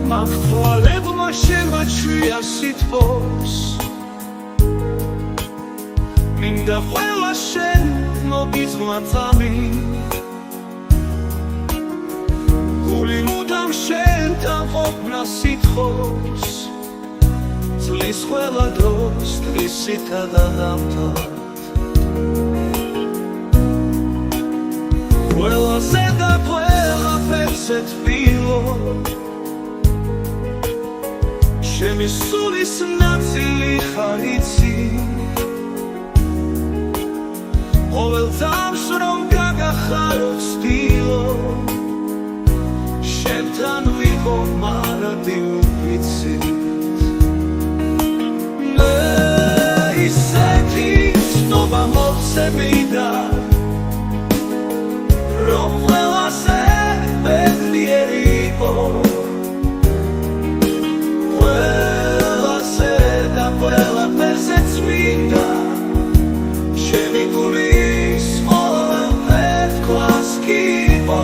Aktualebma შემაჩვია სითბოს მინდა ყველა შენ მოგიზმა წამი გული მუდამ შენთან ყოფნა სითხოს წლის ყველა დროს თვისითა და დამთად ყველაზე და ყველაფერზე თბილო ჩემი სულის ნაწილი ხარ იცი ყოველ წამს რომ გაგახარო ვცდილო შენთან ვიყო მარადი ვიცით მე ისეთი ცნობა მოცემიდა რომ ყველაზე ბედნიერი იყო ყველაფერზე წმინდა ჩემი გულის ყოველ ქვას კიბო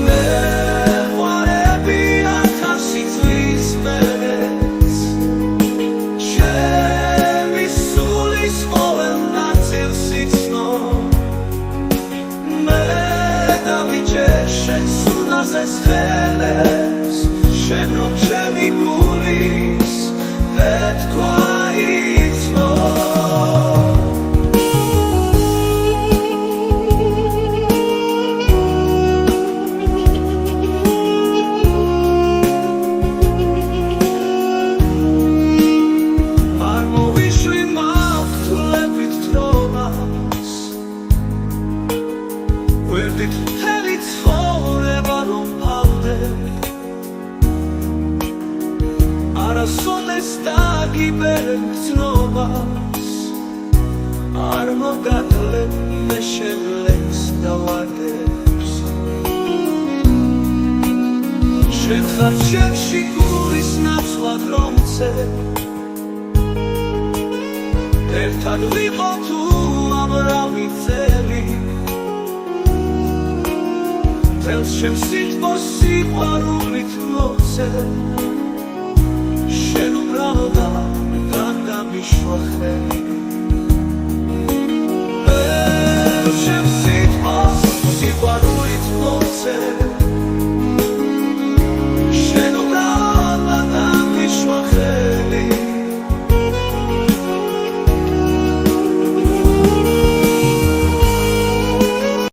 მე ვარები ათასი წლის მერეც ჩემი სულის ყოველ ნაწილს იცნო მე დავიჯერ შენ სუნაზეს ხელებს შენ რომ ჩემი გულის ეთქვა იცნო არ მოვიშვი მავთულებით თრომას ვერდით მთელი ცხოვრება რომ ფავდებ არასოდეს დაგიბერებ ცნობას არ მოგადლებ მე შენლებს დავადებს შენ ხარ ჩემში გულის ნაცვლად რომ წებ ერთად ვიყო თუ ამრავი წელი წელს ჩემს სითბოს სიყვარულით მოცებ შენ უბრალოდა განგამიშვა ხელი ჩემს